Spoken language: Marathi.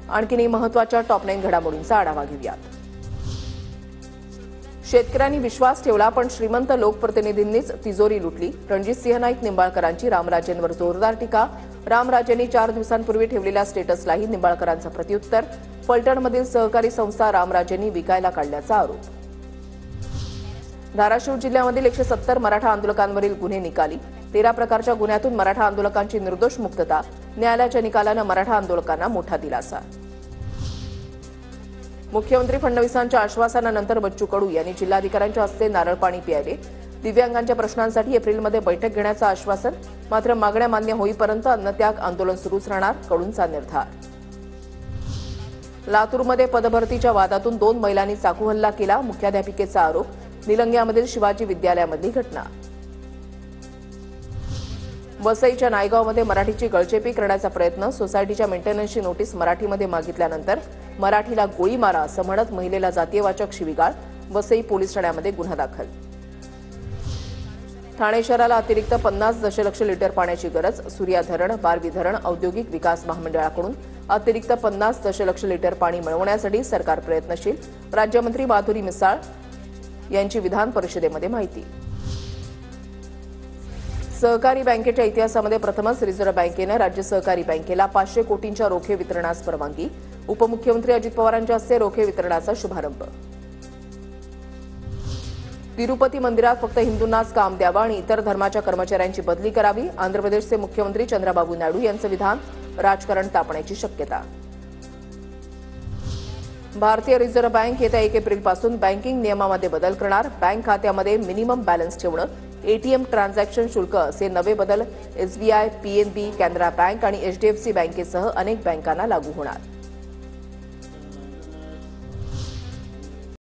आणखीनही महत्त्वाच्या टॉप 9 घडामोडींचा आढावा घेऊयात। शेतकऱ्यांनी विश्वास ठेवला पण श्रीमंत लोकप्रतिनिधींनीच तिजोरी लुटली। रणजितसिंह नाईक निंबाळकरांची रामराजेंवर जोरदार टीका। रामराजेंनी 4 दिवसांपूर्वी ठेवलेल्या स्टेटसलाही निंबाळकरांचं प्रत्युत्तर। फलटणमधील सहकारी संस्था रामराजेंनी विकायला काढल्याचा आरोप। धाराशिव जिल्ह्यामधील 170 मराठा आंदोलकांवरील गुन्हे निकाली। 13 प्रकारच्या गुन्ह्यातून मराठा आंदोलकांची निर्दोष मुक्तता। न्यायालयाच्या निकालानं मराठा आंदोलकांना मोठा दिलासा। मुख्यमंत्री फडणवीसांच्या आश्वासनानंतर बच्चू कडू यांनी जिल्हाधिकाऱ्यांच्या हस्ते नारळ पाणी पियाले। दिव्यांगांच्या प्रश्नांसाठी एप्रिलमध्ये बैठक घेण्याचं आश्वासन। मात्र मागण्या मान्य होईपर्यंत अन्नत्याग आंदोलन सुरूच राहणार, कडूंचा निर्धार। लातूरमध्ये पदभरतीच्या वादातून 2 महिलांनी चाकू हल्ला केला, मुख्याध्यापिकेचा आरोप। निलंग्यामधील शिवाजी विद्यालयामधली घटना। वसईच्या नायगावमध्ये मराठीची गळचेपी करण्याचा प्रयत्न। सोसायटीच्या मेंटेनन्सची नोटीस मराठीमध्ये मागितल्यानंतर मराठीला गोळी मारा असं म्हणत महिलेला जातीयवाचक शिवीगाळ। वसई पोलीस ठाण्यामध्ये गुन्हा दाखल। ठाणे शहराला अतिरिक्त 50 दशलक्ष लिटर पाण्याची गरज। सूर्या धरण, बारवी धरण औद्योगिक विकास महामंडळाकडून अतिरिक्त 50 दशलक्ष लिटर पाणी मिळवण्यासाठी सरकार प्रयत्नशील। राज्यमंत्री माधुरी मिसाळ यांची विधान परिषदेमध्ये माहिती। सहकारी बँकेच्या इतिहासामध्ये प्रथमच रिझर्व्ह बँकेनं राज्य सहकारी बँकेला 500 कोटींच्या रोखे वितरणास परवानगी। उपमुख्यमंत्री अजित पवारांच्या हस्ते रोखे वितरणाचा शुभारंभ। तिरुपती मंदिरात फक्त हिंदूंनाच काम द्यावं आणि इतर धर्माच्या कर्मचाऱ्यांची बदली करावी। आंध्र प्रदेशचे मुख्यमंत्री चंद्रबाबू नायडू यांचं विधान। राजकारण तापण्याची शक्यता। भारतीय रिझर्व्ह बँक येत्या 1 एप्रिलपासून बँकिंग नियमामध्ये बदल करणार। बँक खात्यामध्ये मिनिमम बॅलन्स ठेवणं, एटीएम ट्रान्झॅक्शन शुल्क असे नवे बदल एसबीआय, पीएनबी, कॅनरा बँक आणि एचडीएफसी बँकेसह अनेक बँकांना लागू होणार।